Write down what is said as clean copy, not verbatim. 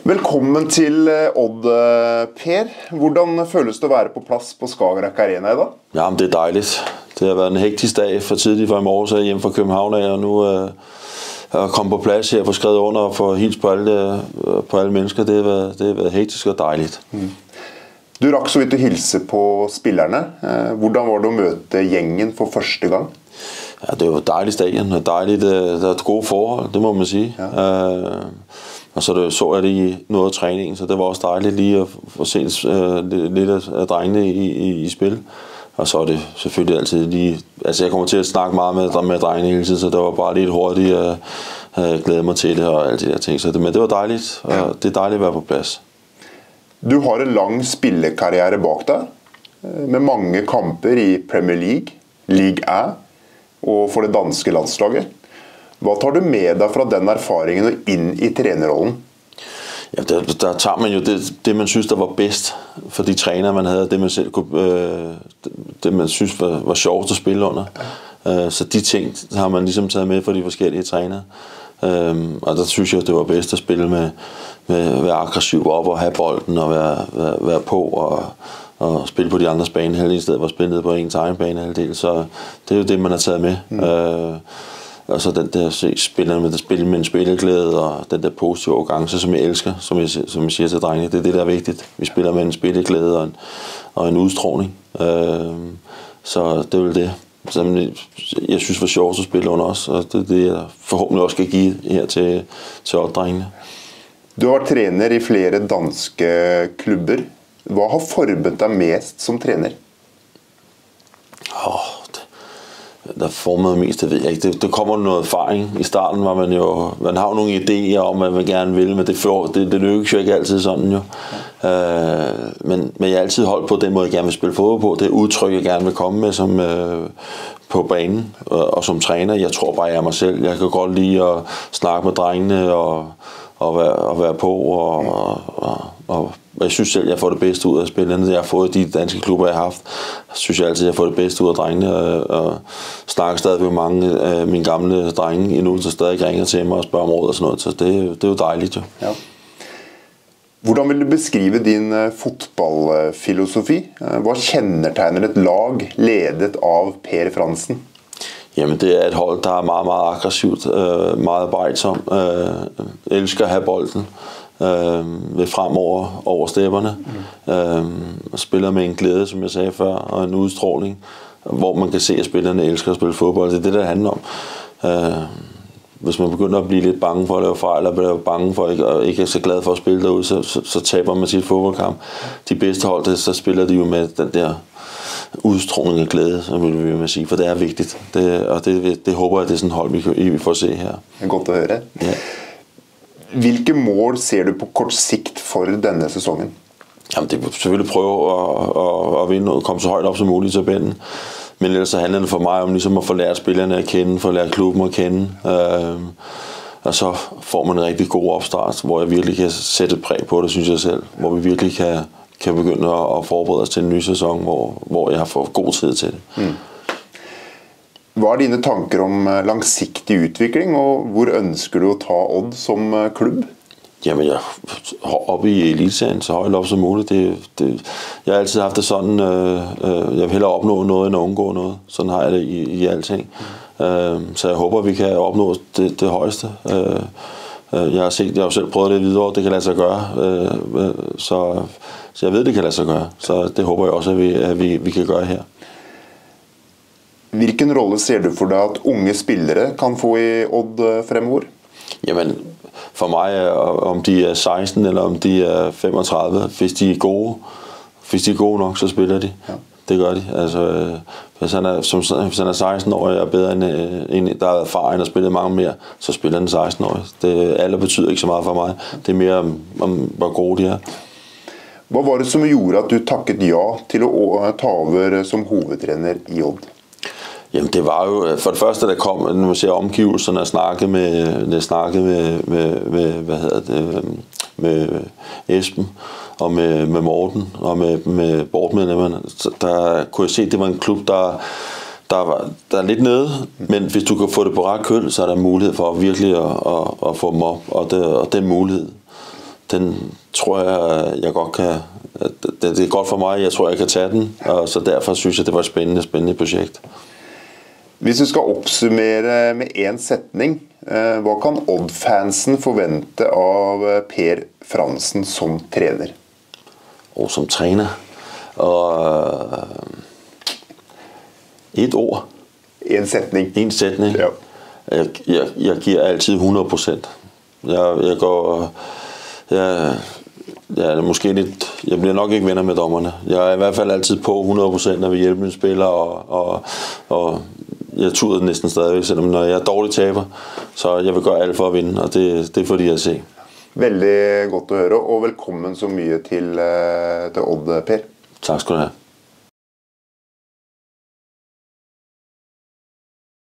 Velkommen til Odd, Per. Hvordan føles det at være på plads på Skagerrak Arena i dag? Jamen, det er dejligt. Det har været en hektisk dag for tidligt fra i morges af hjemme fra København af, og nu at komme på plads her, få skrevet under og få hils på alle mennesker. Det har været hektisk og dejligt. Du rakk så vidt at hilse på spillerne. Hvordan var det at møte gjengen for første gang? Ja, det var et dejligt stadion, og dejligt, der er et gode forhold, det må man sige. Ja. Og så jeg det i noget af træningen, så det var også dejligt lige at få set lidt af drengene i spil. Og så er det selvfølgelig altid lige... Altså jeg kommer til at snakke meget med drengene hele tiden, så det var bare lidt hurtigt at glæde mig til det og alt det der ting. Men det var dejligt, og det er dejligt at være på plads. Du har en lang spillekarriere bak dig, med mange kamper i Premier League, Ligue A og for det danske landslaget. Hvad tager du med dig fra den erfaringen og ind i trænerrollen? Ja, der tager man jo det man synes der var bedst for de trænere man havde, det man selv kunne, det man synes var sjovt at spille under. Så de ting har man ligesom taget med for de forskellige trænere. Og der synes jeg det var bedst at spille med at være aggressiv op og have bolden og være på og spille på de andres banehalvdel i stedet for at spille ned på ens egen banehalvdel. Så det er jo det man har taget med. Og så den der spillerne med at spille med en spilleglæde og den der positive arrogance, som jeg elsker, som jeg siger til drengene, det er det der er vigtigt. Vi spiller med en spilleglæde og en udstråling. Så det er vel det, som jeg synes var sjovt at spille under os, og det er det jeg forhåbentlig også skal give her til drengene. Du har træner i flere danske klubber. Hvad har formet dig mest som træner? Der formede mest, det ved jeg ikke. Det kommer noget erfaring. I starten var man har jo nogle idéer om, hvad man gerne vil, men det lykkes jo ikke altid sådan jo. Men jeg har altid holdt på den måde, jeg gerne vil spille fodbold på. Det udtryk, jeg gerne vil komme med som, på banen og som træner. Jeg tror bare, jeg er mig selv. Jeg kan godt lide at snakke med drengene og være på og jeg synes selv, jeg får det bedste ud af spillerne. Jeg har fået de danske klubber, jeg har haft. Jeg synes jeg altid, jeg får det bedste ud af drengene. Og snakker stadig med mange af mine gamle drenge endnu, der stadig ringer til mig og spørger om råd og sådan noget. Så det er jo dejligt jo. Ja. Hvordan vil du beskrive din fotballfilosofi? Hvad kendetegner et lag ledet af Per Fransen? Jamen det er et hold, der er meget, meget aggressivt, meget arbejdsom, elsker at have bolden. Ved fremover over stepperne og spiller med en glæde, som jeg sagde før, og en udstråling, hvor man kan se, at spillerne elsker at spille fodbold. Det er det, der handler om. Hvis man begynder at blive lidt bange for at lave fejl, eller bliver bange for ikke er så glad for at spille derude, så taber man sit fodboldkamp. De bedste hold, så spiller de jo med den der udstråling af glæde, som vi vil sige, for det er vigtigt. Det håber jeg, det er sådan et hold, vi får se her. Det er godt at høre. Ja. Hvilke mål ser du på kort sigt for denne sæsonen? Jamen det vil selvfølgelig prøve at vinde og komme så højt op som muligt i tabellen. Men ellers så handler det for mig om ligesom at få lært spillerne at kende, få lært klubben at kende. Og så får man en rigtig god opstart, hvor jeg virkelig kan sætte et præg på det, synes jeg selv. Hvor vi virkelig kan begynde at forberede os til en ny sæson, hvor jeg har fået god tid til det. Hvad er dine tanker om langsigtig udvikling, og hvor ønsker du at tage Odd som klub? Jamen, jeg oppe i elitserien så højt op som muligt. Jeg har altid haft det sådan, jeg vil hellere opnå noget end at undgå noget. Sådan har jeg det i alting. Så jeg håber, vi kan opnå det højeste. Jeg har jo selv prøvet det videre, det kan lade sig gøre. Så jeg ved, det kan lade sig gøre. Så det håber jeg også, at vi kan gøre her. Hvilken rolle ser du for dig, at unge spillere kan få i Odd fremover? Jamen, for mig, om de er 16 eller om de er 35, hvis de er gode nok, så spiller de. Ja. Det gør de. Altså, hvis han er 16 år og er bedre end der er erfaring og spillet mange mere, så spiller den 16-årig. Alder betyder ikke så meget for mig. Det er mere om hvor gode de er. Hvad var det, som gjorde, at du takket ja til at ta over som hovedtræner i Odd? Jamen det var jo, for det første der kom, når man ser omgivelserne, og snakkede med Esben og med Morten og med boardmedlemmerne, der kunne jeg se, at det var en klub, der er lidt nede, men hvis du kan få det på ret køl, så er der mulighed for virkelig at få dem op, og den mulighed, den tror jeg godt kan... Det er godt for mig, jeg tror, jeg kan tage den, og så derfor synes jeg, det var et spændende projekt. Hvis du skal opsummere med en sætning, hvad kan Odd-fansen forvente av Per Fransen som træner? Og som træner? Og et ord. En sætning. En sætning. Ja. Jeg giver altid 100%. Jeg går... Jeg er måske lidt... Jeg bliver nok ikke venner med dommerne. Jeg er i hvert fald altid på 100%, når vi hjælper mine spillere, og jeg tuder næsten stadigvæk, selvom når jeg er dårlig taber, så jeg vil gøre alt for at vinde, og det er fordi jeg ser. Veldig godt at høre, og velkommen så mye til Odd, Per. Tak skal du have.